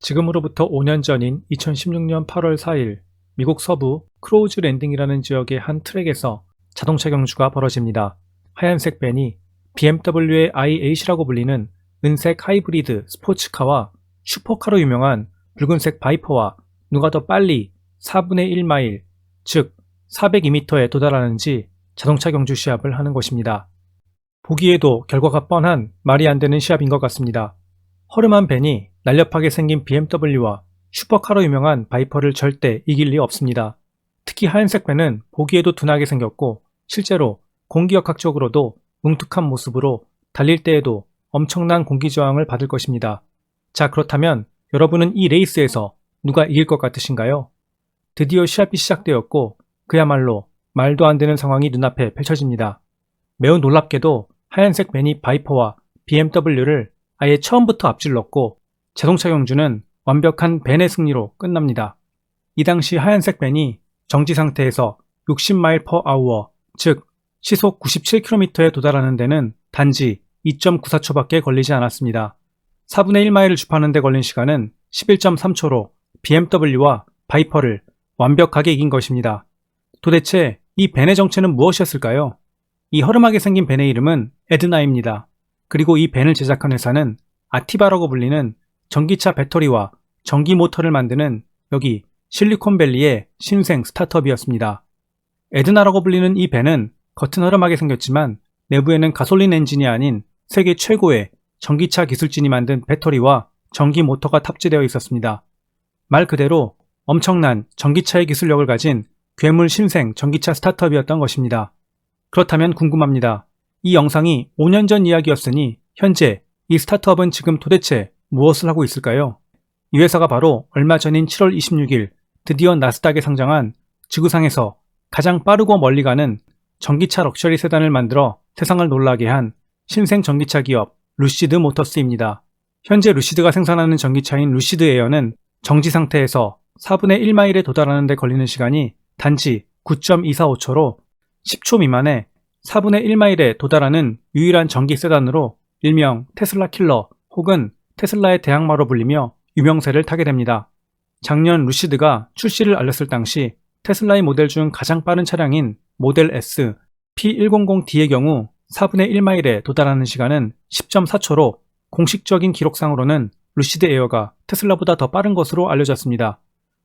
지금으로부터 5년 전인 2016년 8월 4일 미국 서부 크로우즈 랜딩이라는 지역의 한 트랙에서 자동차 경주가 벌어집니다. 하얀색 벤이 BMW의 i8이라고 불리는 은색 하이브리드 스포츠카와 슈퍼카로 유명한 붉은색 바이퍼와 누가 더 빨리 4분의 1마일, 즉 402m에 도달하는지 자동차 경주 시합을 하는 것입니다. 보기에도 결과가 뻔한 말이 안 되는 시합인 것 같습니다. 허름한 벤이 날렵하게 생긴 BMW와 슈퍼카로 유명한 바이퍼를 절대 이길 리 없습니다. 특히 하얀색 벤은 보기에도 둔하게 생겼고 실제로 공기역학적으로도 뭉툭한 모습으로 달릴 때에도 엄청난 공기저항을 받을 것입니다. 자, 그렇다면 여러분은 이 레이스에서 누가 이길 것 같으신가요? 드디어 시합이 시작되었고 그야말로 말도 안 되는 상황이 눈앞에 펼쳐집니다. 매우 놀랍게도 하얀색 벤이 바이퍼와 BMW를 아예 처음부터 앞질렀고 자동차 경주는 완벽한 벤의 승리로 끝납니다. 이 당시 하얀색 벤이 정지 상태에서 60mph, 즉 시속 97km에 도달하는 데는 단지 2.94초밖에 걸리지 않았습니다. 4분의 1마일을 주파하는 데 걸린 시간은 11.3초로 BMW와 바이퍼를 완벽하게 이긴 것입니다. 도대체 이 벤의 정체는 무엇이었을까요? 이 허름하게 생긴 벤의 이름은 에드나입니다. 그리고 이 벤을 제작한 회사는 아티바라고 불리는 전기차 배터리와 전기 모터를 만드는 여기 실리콘밸리의 신생 스타트업이었습니다. 에드나라고 불리는 이 벤은 겉은 허름하게 생겼지만 내부에는 가솔린 엔진이 아닌 세계 최고의 전기차 기술진이 만든 배터리와 전기 모터가 탑재되어 있었습니다. 말 그대로 엄청난 전기차의 기술력을 가진 괴물 신생 전기차 스타트업이었던 것입니다. 그렇다면 궁금합니다. 이 영상이 5년 전 이야기였으니 현재 이 스타트업은 지금 도대체 무엇을 하고 있을까요? 이 회사가 바로 얼마 전인 7월 26일 드디어 나스닥에 상장한 지구상에서 가장 빠르고 멀리 가는 전기차 럭셔리 세단을 만들어 세상을 놀라게 한 신생 전기차 기업 루시드 모터스입니다. 현재 루시드가 생산하는 전기차인 루시드 에어는 정지 상태에서 4분의 1마일에 도달하는 데 걸리는 시간이 단지 9.245초로 10초 미만에 4분의 1마일에 도달하는 유일한 전기 세단으로 일명 테슬라 킬러 혹은 테슬라의 대항마로 불리며 유명세를 타게 됩니다. 작년 루시드가 출시를 알렸을 당시 테슬라의 모델 중 가장 빠른 차량인 모델 S P100D의 경우 4분의 1마일에 도달하는 시간은 10.4초로 공식적인 기록상으로는 루시드 에어가 테슬라보다 더 빠른 것으로 알려졌습니다.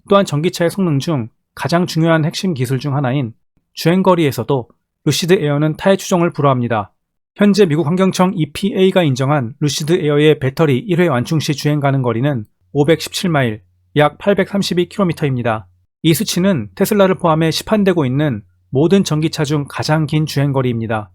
또한 전기차의 성능 중 가장 중요한 핵심 기술 중 하나인 주행거리에서도 루시드 에어는 타의 추종을 불허합니다. 현재 미국 환경청 EPA가 인정한 루시드 에어의 배터리 1회 완충 시 주행 가능 거리는 517마일, 약 832km입니다. 이 수치는 테슬라를 포함해 시판되고 있는 모든 전기차 중 가장 긴 주행거리입니다.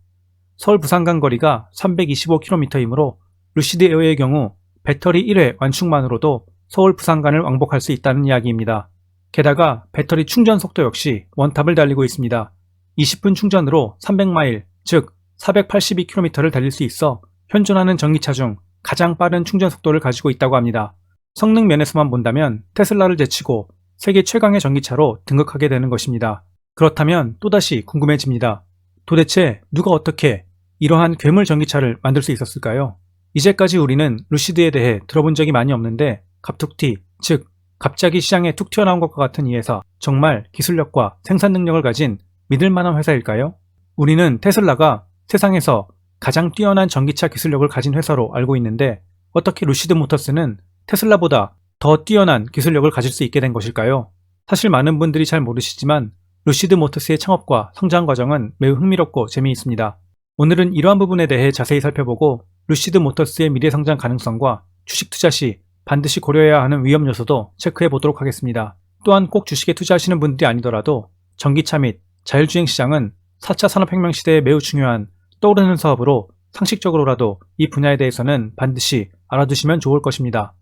서울 부산 간 거리가 325km이므로 루시드 에어의 경우 배터리 1회 완충만으로도 서울 부산 간을 왕복할 수 있다는 이야기입니다. 게다가 배터리 충전 속도 역시 원탑을 달리고 있습니다. 20분 충전으로 300마일, 즉 482km를 달릴 수 있어 현존하는 전기차 중 가장 빠른 충전 속도를 가지고 있다고 합니다. 성능 면에서만 본다면 테슬라를 제치고 세계 최강의 전기차로 등극하게 되는 것입니다. 그렇다면 또다시 궁금해집니다. 도대체 누가 어떻게 이러한 괴물 전기차를 만들 수 있었을까요? 이제까지 우리는 루시드에 대해 들어본 적이 많이 없는데 갑툭튀, 즉 갑자기 시장에 툭 튀어나온 것과 같은 이 회사, 정말 기술력과 생산 능력을 가진 믿을만한 회사일까요? 우리는 테슬라가 세상에서 가장 뛰어난 전기차 기술력을 가진 회사로 알고 있는데 어떻게 루시드 모터스는 테슬라보다 더 뛰어난 기술력을 가질 수 있게 된 것일까요? 사실 많은 분들이 잘 모르시지만 루시드 모터스의 창업과 성장 과정은 매우 흥미롭고 재미있습니다. 오늘은 이러한 부분에 대해 자세히 살펴보고 루시드 모터스의 미래 성장 가능성과 주식 투자 시 반드시 고려해야 하는 위험 요소도 체크해 보도록 하겠습니다. 또한 꼭 주식에 투자하시는 분들이 아니더라도 전기차 및 자율주행 시장은 4차 산업혁명 시대에 매우 중요한 떠오르는 사업으로 상식적으로라도 이 분야에 대해서는 반드시 알아두시면 좋을 것입니다.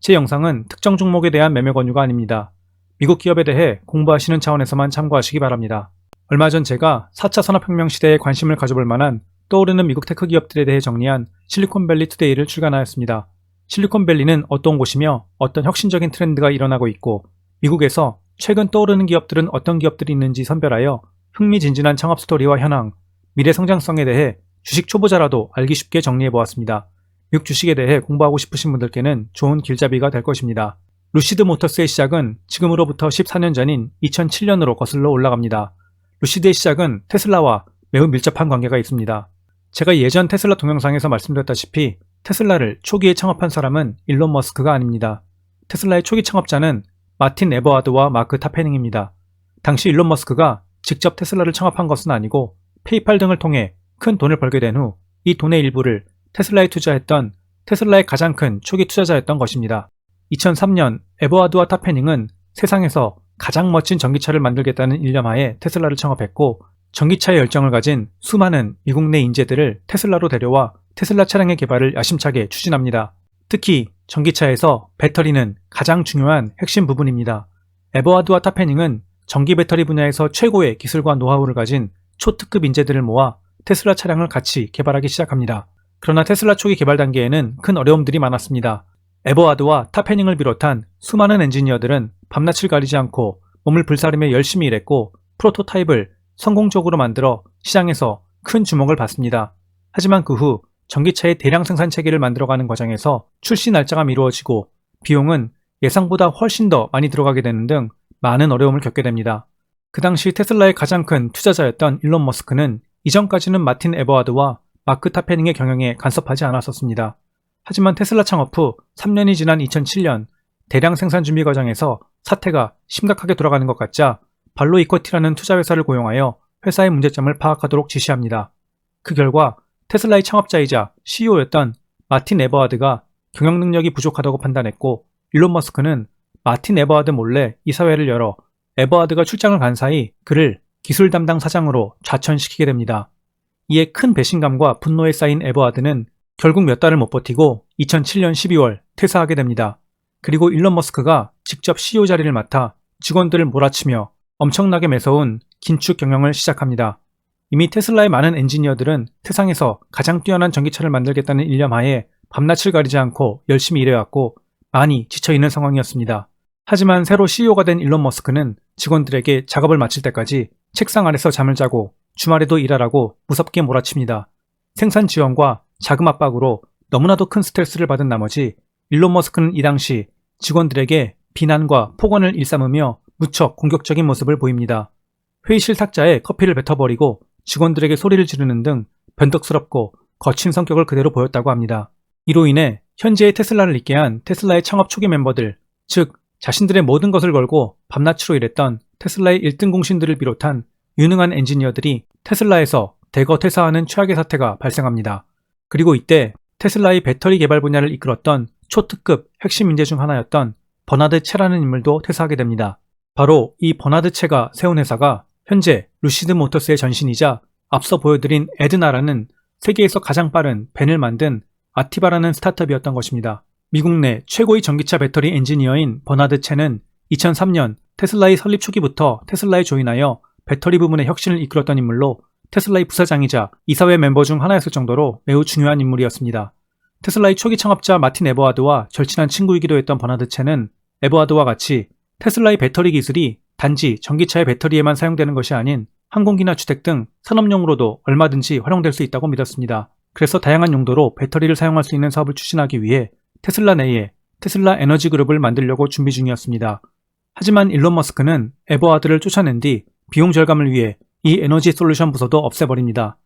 제 영상은 특정 종목에 대한 매매 권유가 아닙니다. 미국 기업에 대해 공부하시는 차원에서만 참고하시기 바랍니다. 얼마 전 제가 4차 산업혁명 시대에 관심을 가져볼 만한 떠오르는 미국 테크 기업들에 대해 정리한 실리콘밸리 투데이를 출간하였습니다. 실리콘밸리는 어떤 곳이며 어떤 혁신적인 트렌드가 일어나고 있고 미국에서 최근 떠오르는 기업들은 어떤 기업들이 있는지 선별하여 흥미진진한 창업 스토리와 현황, 미래 성장성에 대해 주식 초보자라도 알기 쉽게 정리해보았습니다. 미국 주식에 대해 공부하고 싶으신 분들께는 좋은 길잡이가 될 것입니다. 루시드 모터스의 시작은 지금으로부터 14년 전인 2007년으로 거슬러 올라갑니다. 루시드의 시작은 테슬라와 매우 밀접한 관계가 있습니다. 제가 예전 테슬라 동영상에서 말씀드렸다시피 테슬라를 초기에 창업한 사람은 일론 머스크가 아닙니다. 테슬라의 초기 창업자는 마틴 에버하드와 마크 타페닝입니다. 당시 일론 머스크가 직접 테슬라를 창업한 것은 아니고 페이팔 등을 통해 큰 돈을 벌게 된 후 이 돈의 일부를 테슬라에 투자했던 테슬라의 가장 큰 초기 투자자였던 것입니다. 2003년 에버하드와 타페닝은 세상에서 가장 멋진 전기차를 만들겠다는 일념하에 테슬라를 창업했고 전기차에 열정을 가진 수많은 미국 내 인재들을 테슬라로 데려와 테슬라 차량의 개발을 야심차게 추진합니다. 특히 전기차에서 배터리는 가장 중요한 핵심 부분입니다. 에버하드와 타페닝은 전기 배터리 분야에서 최고의 기술과 노하우를 가진 초특급 인재들을 모아 테슬라 차량을 같이 개발하기 시작합니다. 그러나 테슬라 초기 개발 단계에는 큰 어려움들이 많았습니다. 에버하드와 타페닝을 비롯한 수많은 엔지니어들은 밤낮을 가리지 않고 몸을 불사르며 열심히 일했고 프로토타입을 성공적으로 만들어 시장에서 큰 주목을 받습니다. 하지만 그 후 전기차의 대량 생산 체계를 만들어가는 과정에서 출시 날짜가 미루어지고 비용은 예상보다 훨씬 더 많이 들어가게 되는 등 많은 어려움을 겪게 됩니다. 그 당시 테슬라의 가장 큰 투자자였던 일론 머스크는 이전까지는 마틴 에버하드와 마크 타페닝의 경영에 간섭하지 않았었습니다. 하지만 테슬라 창업 후 3년이 지난 2007년 대량 생산 준비 과정에서 사태가 심각하게 돌아가는 것 같자 발로 이쿼티라는 투자회사를 고용하여 회사의 문제점을 파악하도록 지시합니다. 그 결과 테슬라의 창업자이자 CEO였던 마틴 에버하드가 경영 능력이 부족하다고 판단했고 일론 머스크는 마틴 에버하드 몰래 이사회를 열어 에버하드가 출장을 간 사이 그를 기술 담당 사장으로 좌천시키게 됩니다. 이에 큰 배신감과 분노에 쌓인 에버하드는 결국 몇 달을 못 버티고 2007년 12월 퇴사하게 됩니다. 그리고 일론 머스크가 직접 CEO 자리를 맡아 직원들을 몰아치며 엄청나게 매서운 긴축 경영을 시작합니다. 이미 테슬라의 많은 엔지니어들은 세상에서 가장 뛰어난 전기차를 만들겠다는 일념하에 밤낮을 가리지 않고 열심히 일해왔고 많이 지쳐있는 상황이었습니다. 하지만 새로 CEO가 된 일론 머스크는 직원들에게 작업을 마칠 때까지 책상 아래서 잠을 자고 주말에도 일하라고 무섭게 몰아칩니다. 생산 지원과 자금 압박으로 너무나도 큰 스트레스를 받은 나머지 일론 머스크는 이 당시 직원들에게 비난과 폭언을 일삼으며 무척 공격적인 모습을 보입니다. 회의실 탁자에 커피를 뱉어버리고 직원들에게 소리를 지르는 등 변덕스럽고 거친 성격을 그대로 보였다고 합니다. 이로 인해 현재의 테슬라를 있게 한 테슬라의 창업 초기 멤버들, 즉 자신들의 모든 것을 걸고 밤낮으로 일했던 테슬라의 1등 공신들을 비롯한 유능한 엔지니어들이 테슬라에서 대거 퇴사하는 최악의 사태가 발생합니다. 그리고 이때 테슬라의 배터리 개발 분야를 이끌었던 초특급 핵심 인재 중 하나였던 버나드 채라는 인물도 퇴사하게 됩니다. 바로 이 버나드 채가 세운 회사가 현재 루시드 모터스의 전신이자 앞서 보여드린 에드나라는 세계에서 가장 빠른 벤을 만든 아티바라는 스타트업이었던 것입니다. 미국 내 최고의 전기차 배터리 엔지니어인 버나드 채는 2003년 테슬라의 설립 초기부터 테슬라에 조인하여 배터리 부문의 혁신을 이끌었던 인물로 테슬라의 부사장이자 이사회 멤버 중 하나였을 정도로 매우 중요한 인물이었습니다. 테슬라의 초기 창업자 마틴 에버하드와 절친한 친구이기도 했던 버나드 채는 에버하드와 같이 테슬라의 배터리 기술이 단지 전기차의 배터리에만 사용되는 것이 아닌 항공기나 주택 등 산업용으로도 얼마든지 활용될 수 있다고 믿었습니다. 그래서 다양한 용도로 배터리를 사용할 수 있는 사업을 추진하기 위해 테슬라 내에 테슬라 에너지 그룹을 만들려고 준비 중이었습니다. 하지만 일론 머스크는 에버하드를 쫓아낸 뒤 비용 절감을 위해 이 에너지 솔루션 부서도 없애버립니다.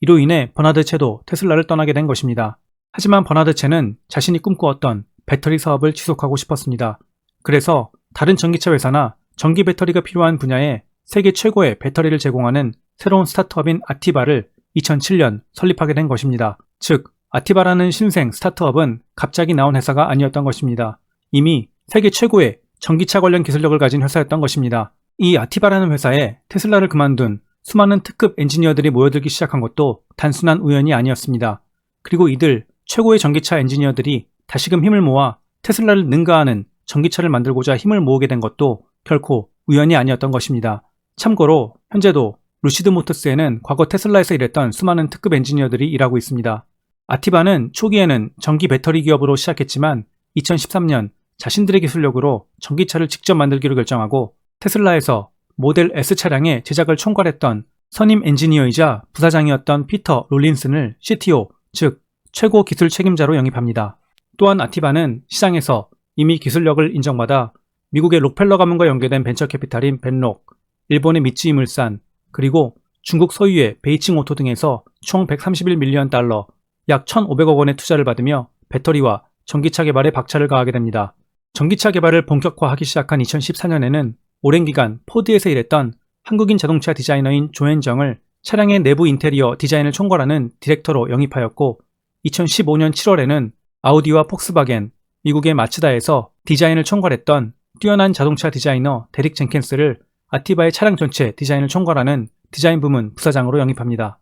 이로 인해 버나드 채도 테슬라를 떠나게 된 것입니다. 하지만 버나드 채는 자신이 꿈꾸었던 배터리 사업을 지속하고 싶었습니다. 그래서 다른 전기차 회사나 전기 배터리가 필요한 분야에 세계 최고의 배터리를 제공하는 새로운 스타트업인 아티바를 2007년 설립하게 된 것입니다. 즉, 아티바라는 신생 스타트업은 갑자기 나온 회사가 아니었던 것입니다. 이미 세계 최고의 전기차 관련 기술력을 가진 회사였던 것입니다. 이 아티바라는 회사에 테슬라를 그만둔 수많은 특급 엔지니어들이 모여들기 시작한 것도 단순한 우연이 아니었습니다. 그리고 이들 최고의 전기차 엔지니어들이 다시금 힘을 모아 테슬라를 능가하는 전기차를 만들고자 힘을 모으게 된 것도 결코 우연이 아니었던 것입니다. 참고로 현재도 루시드 모터스에는 과거 테슬라에서 일했던 수많은 특급 엔지니어들이 일하고 있습니다. 아티바는 초기에는 전기 배터리 기업으로 시작했지만 2013년 자신들의 기술력으로 전기차를 직접 만들기로 결정하고 테슬라에서 모델 S 차량의 제작을 총괄했던 선임 엔지니어이자 부사장이었던 피터 롤린슨을 CTO, 즉 최고 기술 책임자로 영입합니다. 또한 아티바는 시장에서 이미 기술력을 인정받아 미국의 록펠러 가문과 연계된 벤처 캐피탈인 벤록, 일본의 미쯔이 물산, 그리고 중국 소유의 베이칭 오토 등에서 총 131밀리언 달러, 약 1,500억 원의 투자를 받으며 배터리와 전기차 개발에 박차를 가하게 됩니다. 전기차 개발을 본격화하기 시작한 2014년에는 오랜 기간 포드에서 일했던 한국인 자동차 디자이너인 조앤정을 차량의 내부 인테리어 디자인을 총괄하는 디렉터로 영입하였고 2015년 7월에는 아우디와 폭스바겐, 미국의 마츠다에서 디자인을 총괄했던 뛰어난 자동차 디자이너 데릭 젠킨스를 아티바의 차량 전체 디자인을 총괄하는 디자인 부문 부사장으로 영입합니다.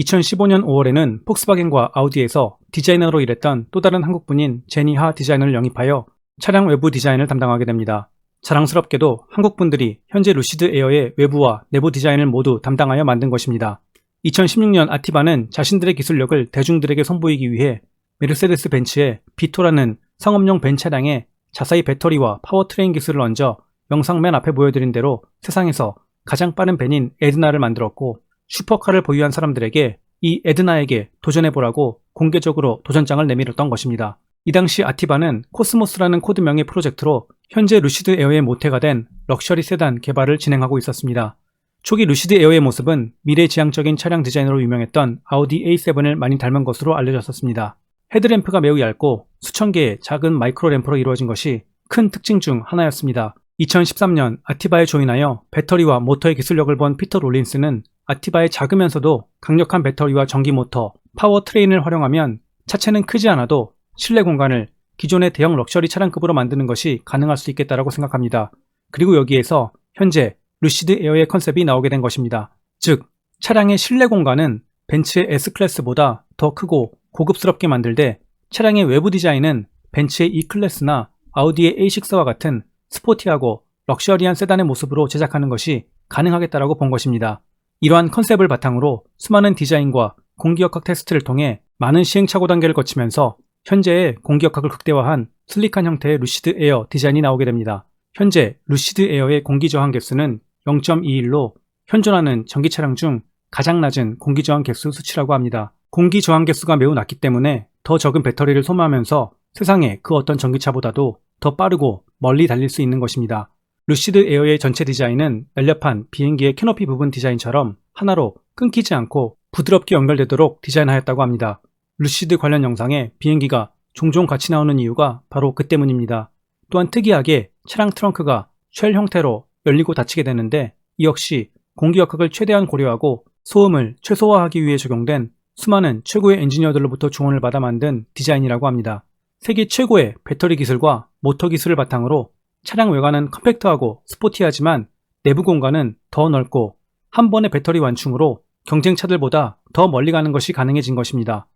2015년 5월에는 폭스바겐과 아우디에서 디자이너로 일했던 또 다른 한국분인 제니 하 디자이너를 영입하여 차량 외부 디자인을 담당하게 됩니다. 자랑스럽게도 한국분들이 현재 루시드 에어의 외부와 내부 디자인을 모두 담당하여 만든 것입니다. 2016년 아티바는 자신들의 기술력을 대중들에게 선보이기 위해 메르세데스 벤츠의 비토라는 상업용 벤 차량에 자사의 배터리와 파워트레인 기술을 얹어 영상 맨 앞에 보여드린 대로 세상에서 가장 빠른 벤인 에드나를 만들었고 슈퍼카를 보유한 사람들에게 이 에드나에게 도전해보라고 공개적으로 도전장을 내밀었던 것입니다. 이 당시 아티바는 코스모스라는 코드명의 프로젝트로 현재 루시드 에어의 모태가 된 럭셔리 세단 개발을 진행하고 있었습니다. 초기 루시드 에어의 모습은 미래지향적인 차량 디자인으로 유명했던 아우디 A7을 많이 닮은 것으로 알려졌었습니다. 헤드램프가 매우 얇고 수천 개의 작은 마이크로 램프로 이루어진 것이 큰 특징 중 하나였습니다. 2013년 아티바에 조인하여 배터리와 모터의 기술력을 본 피터 롤린스는 아티바의 작으면서도 강력한 배터리와 전기 모터, 파워 트레인을 활용하면 차체는 크지 않아도 실내 공간을 기존의 대형 럭셔리 차량급으로 만드는 것이 가능할 수 있겠다라고 생각합니다. 그리고 여기에서 현재 루시드 에어의 컨셉이 나오게 된 것입니다. 즉, 차량의 실내 공간은 벤츠의 S클래스보다 더 크고 고급스럽게 만들되 차량의 외부 디자인은 벤츠의 E클래스나 아우디의 A6와 같은 스포티하고 럭셔리한 세단의 모습으로 제작하는 것이 가능하겠다라고 본 것입니다. 이러한 컨셉을 바탕으로 수많은 디자인과 공기역학 테스트를 통해 많은 시행착오 단계를 거치면서 현재의 공기역학을 극대화한 슬릭한 형태의 루시드 에어 디자인이 나오게 됩니다. 현재 루시드 에어의 공기저항 개수는 0.21로 현존하는 전기차량 중 가장 낮은 공기저항 개수 수치라고 합니다. 공기저항 개수가 매우 낮기 때문에 더 적은 배터리를 소모하면서 세상의 그 어떤 전기차보다도 더 빠르고 멀리 달릴 수 있는 것입니다. 루시드 에어의 전체 디자인은 날렵한 비행기의 캐노피 부분 디자인처럼 하나로 끊기지 않고 부드럽게 연결되도록 디자인하였다고 합니다. 루시드 관련 영상에 비행기가 종종 같이 나오는 이유가 바로 그 때문입니다. 또한 특이하게 차량 트렁크가 쉘 형태로 열리고 닫히게 되는데 이 역시 공기역학을 최대한 고려하고 소음을 최소화하기 위해 적용된 수많은 최고의 엔지니어들로부터 조언을 받아 만든 디자인이라고 합니다. 세계 최고의 배터리 기술과 모터 기술을 바탕으로 차량 외관은 컴팩트하고 스포티하지만 내부 공간은 더 넓고 한 번의 배터리 완충으로 경쟁차들보다 더 멀리 가는 것이 가능해진 것입니다.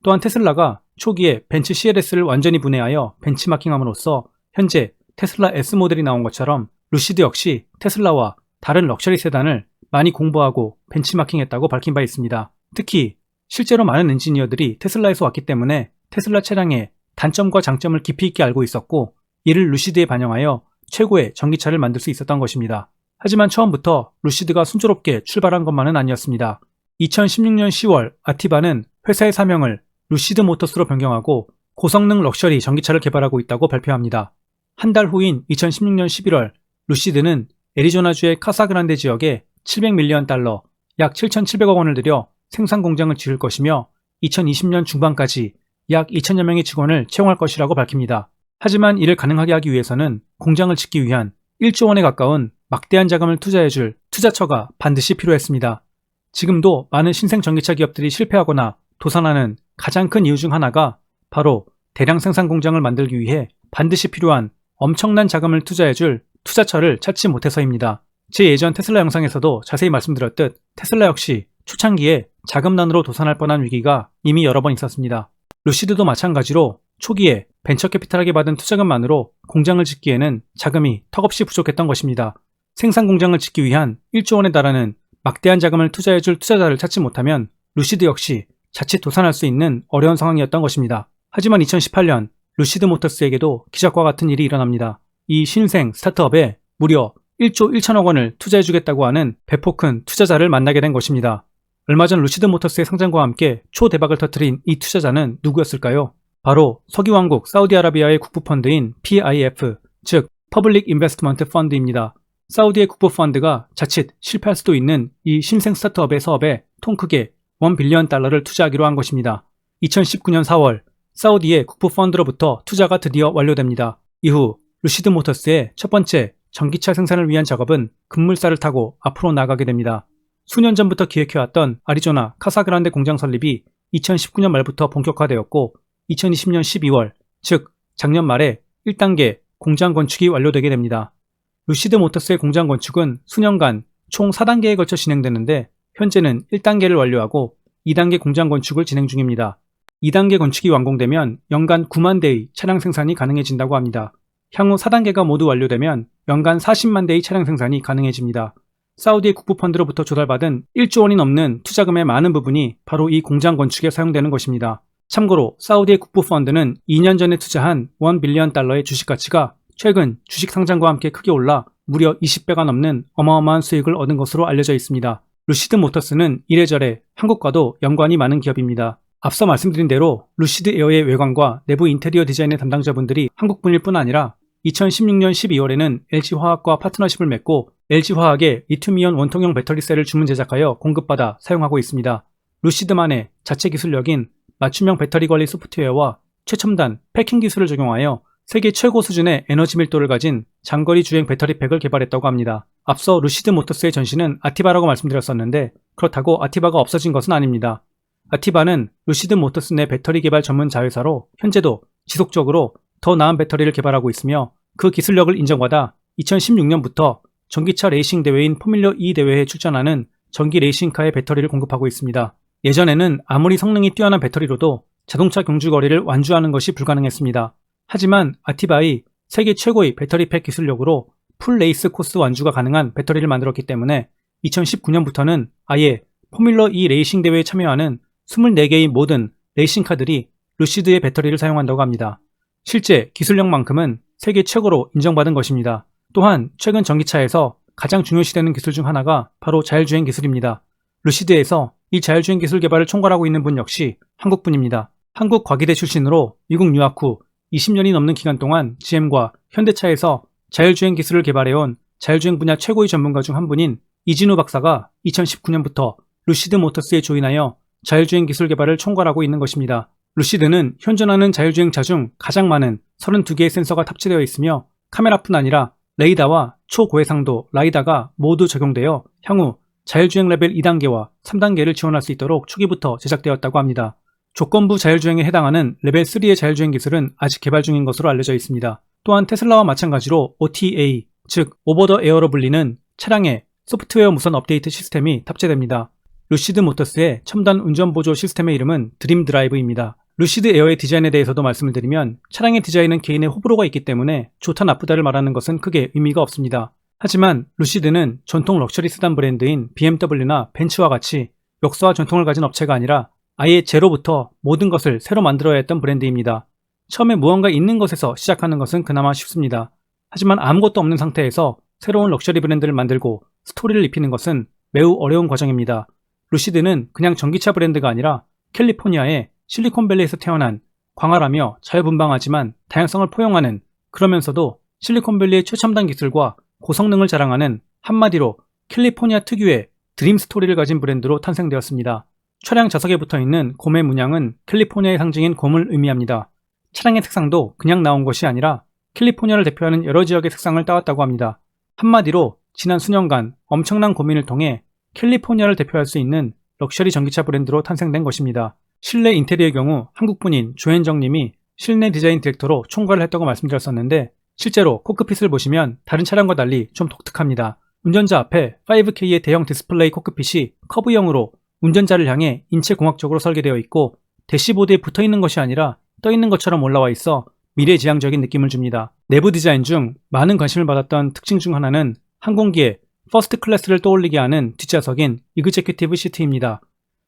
또한 테슬라가 초기에 벤츠 CLS를 완전히 분해하여 벤치마킹함으로써 현재 테슬라 S 모델이 나온 것처럼 루시드 역시 테슬라와 다른 럭셔리 세단을 많이 공부하고 벤치마킹했다고 밝힌 바 있습니다. 특히 실제로 많은 엔지니어들이 테슬라에서 왔기 때문에 테슬라 차량의 단점과 장점을 깊이 있게 알고 있었고 이를 루시드에 반영하여 최고의 전기차를 만들 수 있었던 것입니다. 하지만 처음부터 루시드가 순조롭게 출발한 것만은 아니었습니다. 2016년 10월 아티바는 회사의 사명을 루시드 모터스로 변경하고 고성능 럭셔리 전기차를 개발하고 있다고 발표합니다. 한 달 후인 2016년 11월 루시드는 애리조나주의 카사그란데 지역에 700밀리언 달러, 약 7,700억 원을 들여 생산 공장을 지을 것이며 2020년 중반까지 약 2천여 명의 직원을 채용할 것이라고 밝힙니다. 하지만 이를 가능하게 하기 위해서는 공장을 짓기 위한 1조 원에 가까운 막대한 자금을 투자해줄 투자처가 반드시 필요했습니다. 지금도 많은 신생 전기차 기업들이 실패하거나 도산하는 가장 큰 이유 중 하나가 바로 대량 생산 공장을 만들기 위해 반드시 필요한 엄청난 자금을 투자해줄 투자처를 찾지 못해서입니다. 제 예전 테슬라 영상에서도 자세히 말씀드렸듯 테슬라 역시 초창기에 자금난으로 도산할 뻔한 위기가 이미 여러 번 있었습니다. 루시드도 마찬가지로 초기에 벤처 캐피탈에게 받은 투자금만으로 공장을 짓기에는 자금이 턱없이 부족했던 것입니다. 생산 공장을 짓기 위한 1조 원에 달하는 막대한 자금을 투자해줄 투자자를 찾지 못하면 루시드 역시 자칫 도산할 수 있는 어려운 상황이었던 것입니다. 하지만 2018년 루시드 모터스에게도 기적과 같은 일이 일어납니다. 이 신생 스타트업에 무려 1조 1천억 원을 투자해주겠다고 하는 배포 큰 투자자를 만나게 된 것입니다. 얼마 전 루시드 모터스의 상장과 함께 초대박을 터뜨린 이 투자자는 누구였을까요? 바로 석유왕국 사우디아라비아의 국부펀드인 PIF, 즉 퍼블릭 인베스트먼트 펀드입니다. 사우디의 국부펀드가 자칫 실패할 수도 있는 이 신생 스타트업의 사업에 통 크게 $1 빌리언 투자하기로 한 것입니다. 2019년 4월 사우디의 국부펀드로부터 투자가 드디어 완료됩니다. 이후 루시드 모터스의 첫 번째 전기차 생산을 위한 작업은 급물살을 타고 앞으로 나가게 됩니다. 수년 전부터 기획해왔던 아리조나 카사그란데 공장 설립이 2019년 말부터 본격화되었고 2020년 12월, 즉 작년 말에 1단계 공장 건축이 완료되게 됩니다. 루시드 모터스의 공장 건축은 수년간 총 4단계에 걸쳐 진행되는데 현재는 1단계를 완료하고 2단계 공장 건축을 진행 중입니다. 2단계 건축이 완공되면 연간 9만 대의 차량 생산이 가능해진다고 합니다. 향후 4단계가 모두 완료되면 연간 40만 대의 차량 생산이 가능해집니다. 사우디의 국부펀드로부터 조달받은 1조 원이 넘는 투자금의 많은 부분이 바로 이 공장 건축에 사용되는 것입니다. 참고로 사우디의 국부펀드는 2년 전에 투자한 $1 빌리언 의 주식 가치가 최근 주식 상장과 함께 크게 올라 무려 20배가 넘는 어마어마한 수익을 얻은 것으로 알려져 있습니다. 루시드 모터스는 이래저래 한국과도 연관이 많은 기업입니다. 앞서 말씀드린 대로 루시드 에어의 외관과 내부 인테리어 디자인의 담당자분들이 한국분일 뿐 아니라 2016년 12월에는 LG화학과 파트너십을 맺고 LG화학의 리튬이온 원통형 배터리셀을 주문 제작하여 공급받아 사용하고 있습니다. 루시드만의 자체 기술력인 맞춤형 배터리 관리 소프트웨어와 최첨단 패킹 기술을 적용하여 세계 최고 수준의 에너지 밀도를 가진 장거리 주행 배터리팩을 개발했다고 합니다. 앞서 루시드 모터스의 전신은 아티바라고 말씀드렸었는데 그렇다고 아티바가 없어진 것은 아닙니다. 아티바는 루시드 모터스 내 배터리 개발 전문 자회사로 현재도 지속적으로 더 나은 배터리를 개발하고 있으며 그 기술력을 인정받아 2016년부터 전기차 레이싱 대회인 포뮬러 E 대회에 출전하는 전기 레이싱카의 배터리를 공급하고 있습니다. 예전에는 아무리 성능이 뛰어난 배터리로도 자동차 경주 거리를 완주하는 것이 불가능했습니다. 하지만 아티바의 세계 최고의 배터리팩 기술력으로 풀 레이스 코스 완주가 가능한 배터리를 만들었기 때문에 2019년부터는 아예 포뮬러 E 레이싱 대회에 참여하는 24개의 모든 레이싱카들이 루시드의 배터리를 사용한다고 합니다. 실제 기술력만큼은 세계 최고로 인정받은 것입니다. 또한 최근 전기차에서 가장 중요시되는 기술 중 하나가 바로 자율주행 기술입니다. 루시드에서 이 자율주행 기술 개발을 총괄하고 있는 분 역시 한국분입니다. 한국 과기대 출신으로 미국 유학 후 20년이 넘는 기간 동안 GM과 현대차에서 자율주행 기술을 개발해온 자율주행 분야 최고의 전문가 중 한 분인 이진우 박사가 2019년부터 루시드 모터스에 조인하여 자율주행 기술 개발을 총괄하고 있는 것입니다. 루시드는 현존하는 자율주행차 중 가장 많은 32개의 센서가 탑재되어 있으며 카메라뿐 아니라 레이더와 초고해상도 라이다가 모두 적용되어 향후 자율주행 레벨 2단계와 3단계를 지원할 수 있도록 초기부터 제작되었다고 합니다. 조건부 자율주행에 해당하는 레벨 3의 자율주행 기술은 아직 개발 중인 것으로 알려져 있습니다. 또한 테슬라와 마찬가지로 OTA, 즉 오버 더 에어로 불리는 차량에 소프트웨어 무선 업데이트 시스템이 탑재됩니다. 루시드 모터스의 첨단 운전 보조 시스템의 이름은 드림 드라이브입니다. 루시드 에어의 디자인에 대해서도 말씀을 드리면 차량의 디자인은 개인의 호불호가 있기 때문에 좋다 나쁘다를 말하는 것은 크게 의미가 없습니다. 하지만 루시드는 전통 럭셔리 세단 브랜드인 BMW나 벤츠와 같이 역사와 전통을 가진 업체가 아니라 아예 제로부터 모든 것을 새로 만들어야 했던 브랜드입니다. 처음에 무언가 있는 것에서 시작하는 것은 그나마 쉽습니다. 하지만 아무것도 없는 상태에서 새로운 럭셔리 브랜드를 만들고 스토리를 입히는 것은 매우 어려운 과정입니다. 루시드는 그냥 전기차 브랜드가 아니라 캘리포니아의 실리콘밸리에서 태어난 광활하며 자유분방하지만 다양성을 포용하는, 그러면서도 실리콘밸리의 최첨단 기술과 고성능을 자랑하는, 한마디로 캘리포니아 특유의 드림 스토리를 가진 브랜드로 탄생되었습니다. 차량 좌석에 붙어있는 곰의 문양은 캘리포니아의 상징인 곰을 의미합니다. 차량의 색상도 그냥 나온 것이 아니라 캘리포니아를 대표하는 여러 지역의 색상을 따왔다고 합니다. 한마디로 지난 수년간 엄청난 고민을 통해 캘리포니아를 대표할 수 있는 럭셔리 전기차 브랜드로 탄생된 것입니다. 실내 인테리어의 경우 한국분인 조현정 님이 실내 디자인 디렉터로 총괄을 했다고 말씀드렸었는데 실제로 코크핏을 보시면 다른 차량과 달리 좀 독특합니다. 운전자 앞에 5K의 대형 디스플레이 코크핏이 커브형으로 운전자를 향해 인체공학적으로 설계되어 있고 대시보드에 붙어있는 것이 아니라 떠있는 것처럼 올라와 있어 미래지향적인 느낌을 줍니다. 내부 디자인 중 많은 관심을 받았던 특징 중 하나는 항공기의 퍼스트 클래스를 떠올리게 하는 뒷좌석인 이그제큐티브 시트입니다.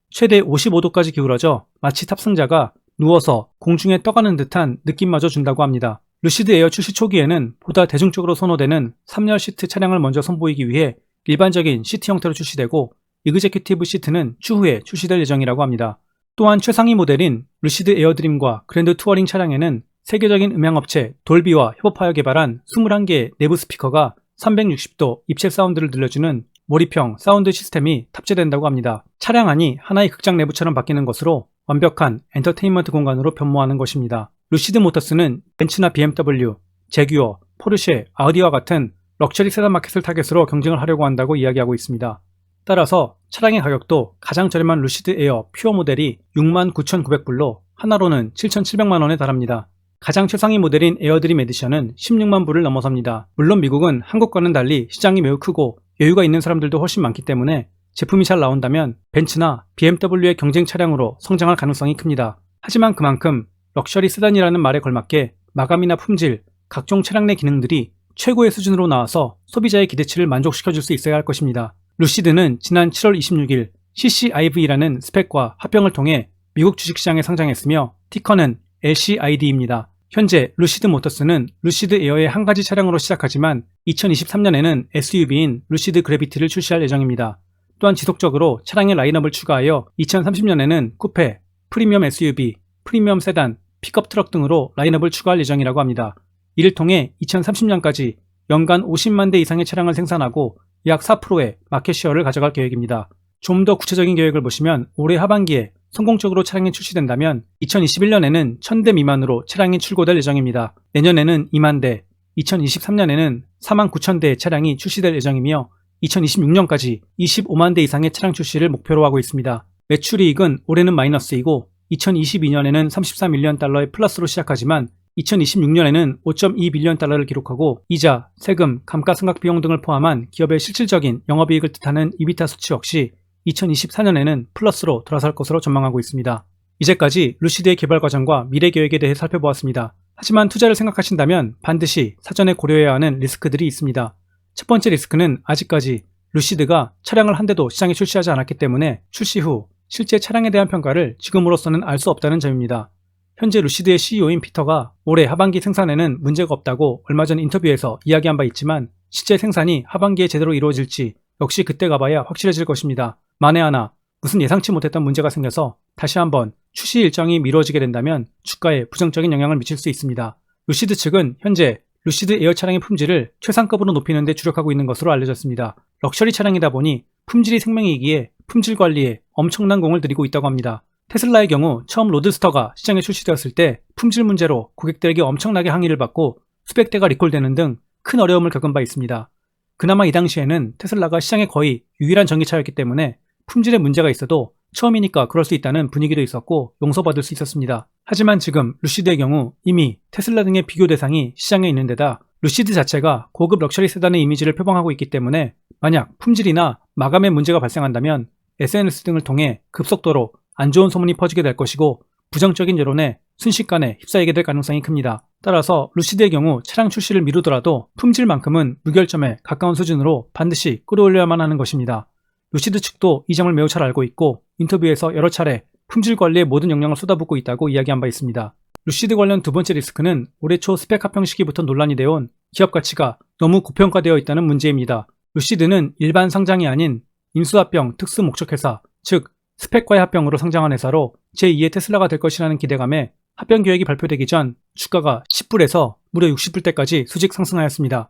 최대 55도까지 기울어져 마치 탑승자가 누워서 공중에 떠가는 듯한 느낌마저 준다고 합니다. 루시드 에어 출시 초기에는 보다 대중적으로 선호되는 3열 시트 차량을 먼저 선보이기 위해 일반적인 시트 형태로 출시되고 이그제큐티브 시트는 추후에 출시될 예정이라고 합니다. 또한 최상위 모델인 루시드 에어드림과 그랜드 투어링 차량에는 세계적인 음향업체 돌비와 협업하여 개발한 21개의 내부 스피커가 360도 입체 사운드를 들려주는 몰입형 사운드 시스템이 탑재된다고 합니다. 차량 안이 하나의 극장 내부처럼 바뀌는 것으로 완벽한 엔터테인먼트 공간으로 변모하는 것입니다. 루시드 모터스는 벤츠나 BMW, 제규어, 포르쉐, 아우디와 같은 럭셔리 세단 마켓을 타겟으로 경쟁을 하려고 한다고 이야기하고 있습니다. 따라서 차량의 가격도 가장 저렴한 루시드 에어 퓨어 모델이 69,900불로 하나로는 7,700만원에 달합니다. 가장 최상위 모델인 에어드림 에디션은 16만 불을 넘어섭니다. 물론 미국은 한국과는 달리 시장이 매우 크고 여유가 있는 사람들도 훨씬 많기 때문에 제품이 잘 나온다면 벤츠나 BMW의 경쟁 차량으로 성장할 가능성이 큽니다. 하지만 그만큼 럭셔리 세단이라는 말에 걸맞게 마감이나 품질, 각종 차량 내 기능들이 최고의 수준으로 나와서 소비자의 기대치를 만족시켜줄 수 있어야 할 것입니다. 루시드는 지난 7월 26일 CCIV라는 스펙과 합병을 통해 미국 주식시장에 상장했으며 티커는 LCID입니다. 현재 루시드 모터스는 루시드 에어의 한 가지 차량으로 시작하지만 2023년에는 SUV인 루시드 그래비티를 출시할 예정입니다. 또한 지속적으로 차량의 라인업을 추가하여 2030년에는 쿠페, 프리미엄 SUV, 프리미엄 세단, 픽업 트럭 등으로 라인업을 추가할 예정이라고 합니다. 이를 통해 2030년까지 연간 50만 대 이상의 차량을 생산하고 약 4%의 마켓시어를 가져갈 계획입니다. 좀 더 구체적인 계획을 보시면 올해 하반기에 성공적으로 차량이 출시된다면 2021년에는 1000대 미만으로 차량이 출고될 예정입니다. 내년에는 2만 대, 2023년에는 4만 9천 대의 차량이 출시될 예정이며 2026년까지 25만 대 이상의 차량 출시를 목표로 하고 있습니다. 매출이익은 올해는 마이너스이고 2022년에는 33밀리언 달러의 플러스로 시작하지만 2026년에는 5.2빌리언 달러를 기록하고 이자, 세금, 감가상각 비용 등을 포함한 기업의 실질적인 영업이익을 뜻하는 이비타 수치 역시 2024년에는 플러스로 돌아설 것으로 전망하고 있습니다. 이제까지 루시드의 개발 과정과 미래 계획에 대해 살펴보았습니다. 하지만 투자를 생각하신다면 반드시 사전에 고려해야 하는 리스크들이 있습니다. 첫 번째 리스크는 아직까지 루시드가 차량을 한 대도 시장에 출시하지 않았기 때문에 출시 후 실제 차량에 대한 평가를 지금으로서는 알 수 없다는 점입니다. 현재 루시드의 CEO인 피터가 올해 하반기 생산에는 문제가 없다고 얼마 전 인터뷰에서 이야기한 바 있지만 실제 생산이 하반기에 제대로 이루어질지 역시 그때 가봐야 확실해질 것입니다. 만에 하나 무슨 예상치 못했던 문제가 생겨서 다시 한번 출시 일정이 미뤄지게 된다면 주가에 부정적인 영향을 미칠 수 있습니다. 루시드 측은 현재 루시드 에어 차량의 품질을 최상급으로 높이는 데 주력하고 있는 것으로 알려졌습니다. 럭셔리 차량이다 보니 품질이 생명이기에 품질 관리에 엄청난 공을 들이고 있다고 합니다. 테슬라의 경우 처음 로드스터가 시장에 출시되었을 때 품질 문제로 고객들에게 엄청나게 항의를 받고 수백 대가 리콜되는 등 큰 어려움을 겪은 바 있습니다. 그나마 이 당시에는 테슬라가 시장에 거의 유일한 전기차였기 때문에 품질에 문제가 있어도 처음이니까 그럴 수 있다는 분위기도 있었고 용서받을 수 있었습니다. 하지만 지금 루시드의 경우 이미 테슬라 등의 비교 대상이 시장에 있는 데다 루시드 자체가 고급 럭셔리 세단의 이미지를 표방하고 있기 때문에 만약 품질이나 마감에 문제가 발생한다면 SNS 등을 통해 급속도로 안 좋은 소문이 퍼지게 될 것이고 부정적인 여론에 순식간에 휩싸이게 될 가능성이 큽니다. 따라서 루시드의 경우 차량 출시를 미루더라도 품질만큼은 무결점에 가까운 수준으로 반드시 끌어올려야만 하는 것입니다. 루시드 측도 이 점을 매우 잘 알고 있고 인터뷰에서 여러 차례 품질 관리에 모든 역량을 쏟아붓고 있다고 이야기한 바 있습니다. 루시드 관련 두 번째 리스크는 올해 초 스펙 합병 시기부터 논란이 되어온 기업 가치가 너무 고평가되어 있다는 문제입니다. 루시드는 일반 상장이 아닌 인수합병 특수 목적회사, 즉 스펙과의 합병으로 상장한 회사로 제2의 테슬라가 될 것이라는 기대감에 합병 계획이 발표되기 전 주가가 10불에서 무려 60불대까지 수직 상승하였습니다.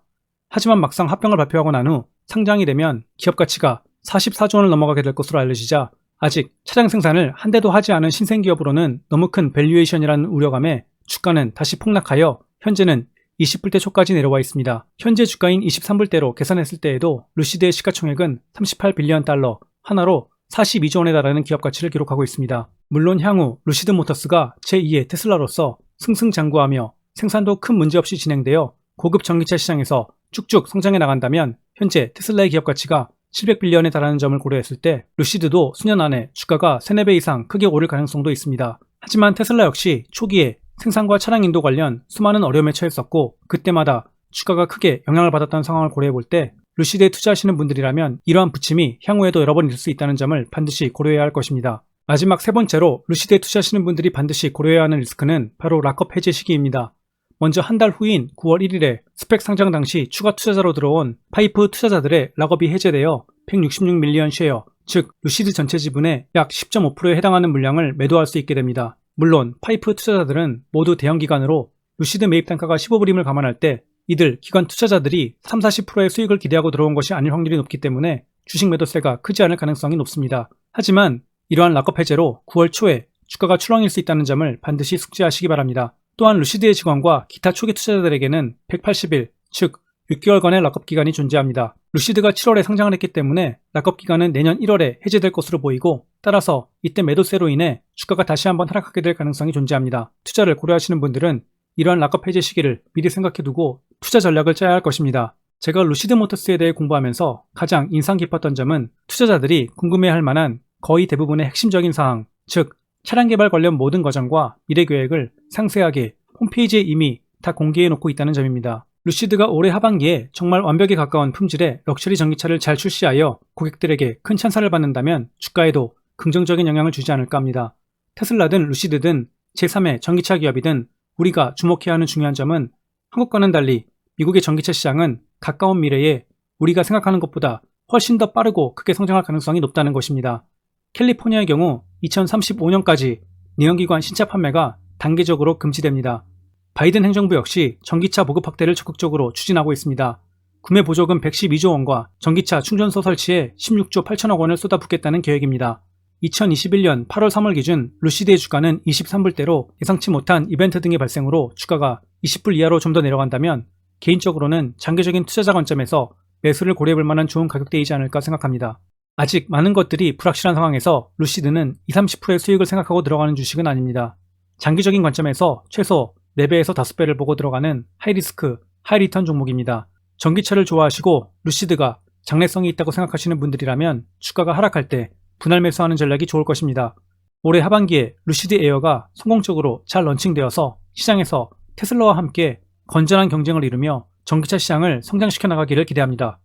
하지만 막상 합병을 발표하고 난 후 상장이 되면 기업 가치가 44조 원을 넘어가게 될 것으로 알려지자 아직 차량 생산을 한 대도 하지 않은 신생기업으로는 너무 큰 밸류에이션이라는 우려감에 주가는 다시 폭락하여 현재는 20불대 초까지 내려와 있습니다. 현재 주가인 23불대로 계산했을 때에도 루시드의 시가총액은 38빌리언 달러, 하나로 42조 원에 달하는 기업 가치를 기록하고 있습니다. 물론 향후 루시드 모터스가 제2의 테슬라로서 승승장구하며 생산도 큰 문제 없이 진행되어 고급 전기차 시장에서 쭉쭉 성장해 나간다면 현재 테슬라의 기업 가치가 700빌리언에 달하는 점을 고려했을 때 루시드도 수년 안에 주가가 3, 4배 이상 크게 오를 가능성도 있습니다. 하지만 테슬라 역시 초기에 생산과 차량 인도 관련 수많은 어려움에 처했었고 그때마다 주가가 크게 영향을 받았던 상황을 고려해볼 때 루시드에 투자하시는 분들이라면 이러한 부침이 향후에도 여러 번 있을 수 있다는 점을 반드시 고려해야 할 것입니다. 마지막 세 번째로 루시드에 투자하시는 분들이 반드시 고려해야 하는 리스크는 바로 락업 해제 시기입니다. 먼저 한 달 후인 9월 1일에 스펙 상장 당시 추가 투자자로 들어온 파이프 투자자들의 락업이 해제되어 166밀리언 쉐어, 즉 루시드 전체 지분의 약 10.5%에 해당하는 물량을 매도할 수 있게 됩니다. 물론 파이프 투자자들은 모두 대형 기관으로 루시드 매입 단가가 15불임을 감안할 때 이들 기관 투자자들이 30-40%의 수익을 기대하고 들어온 것이 아닐 확률이 높기 때문에 주식 매도세가 크지 않을 가능성이 높습니다. 하지만 이러한 락업 해제로 9월 초에 주가가 출렁일 수 있다는 점을 반드시 숙지하시기 바랍니다. 또한 루시드의 직원과 기타 초기 투자자들에게는 180일, 즉 6개월간의 락업 기간이 존재합니다. 루시드가 7월에 상장을 했기 때문에 락업 기간은 내년 1월에 해제될 것으로 보이고, 따라서 이때 매도세로 인해 주가가 다시 한번 하락하게 될 가능성이 존재합니다. 투자를 고려하시는 분들은 이러한 락업 해제 시기를 미리 생각해두고 투자 전략을 짜야 할 것입니다. 제가 루시드 모터스에 대해 공부하면서 가장 인상 깊었던 점은 투자자들이 궁금해할 만한 거의 대부분의 핵심적인 사항, 즉 차량 개발 관련 모든 과정과 미래 계획을 상세하게 홈페이지에 이미 다 공개해 놓고 있다는 점입니다. 루시드가 올해 하반기에 정말 완벽에 가까운 품질의 럭셔리 전기차를 잘 출시하여 고객들에게 큰 찬사를 받는다면 주가에도 긍정적인 영향을 주지 않을까 합니다. 테슬라든 루시드든 제3의 전기차 기업이든 우리가 주목해야 하는 중요한 점은 한국과는 달리 미국의 전기차 시장은 가까운 미래에 우리가 생각하는 것보다 훨씬 더 빠르고 크게 성장할 가능성이 높다는 것입니다. 캘리포니아의 경우 2035년까지 내연기관 신차 판매가 단계적으로 금지됩니다. 바이든 행정부 역시 전기차 보급 확대를 적극적으로 추진하고 있습니다. 구매 보조금 112조 원과 전기차 충전소 설치에 16조 8천억 원을 쏟아붓겠다는 계획입니다. 2021년 8월 3월 기준 루시드의 주가는 23불대로 예상치 못한 이벤트 등의 발생으로 주가가 20불 이하로 좀 더 내려간다면 개인적으로는 장기적인 투자자 관점에서 매수를 고려해볼 만한 좋은 가격대이지 않을까 생각합니다. 아직 많은 것들이 불확실한 상황에서 루시드는 20-30%의 수익을 생각하고 들어가는 주식은 아닙니다. 장기적인 관점에서 최소 4배에서 5배를 보고 들어가는 하이리스크, 하이리턴 종목입니다. 전기차를 좋아하시고 루시드가 장래성이 있다고 생각하시는 분들이라면 주가가 하락할 때 분할 매수하는 전략이 좋을 것입니다. 올해 하반기에 루시드 에어가 성공적으로 잘 런칭되어서 시장에서 테슬라와 함께 건전한 경쟁을 이루며 전기차 시장을 성장시켜 나가기를 기대합니다.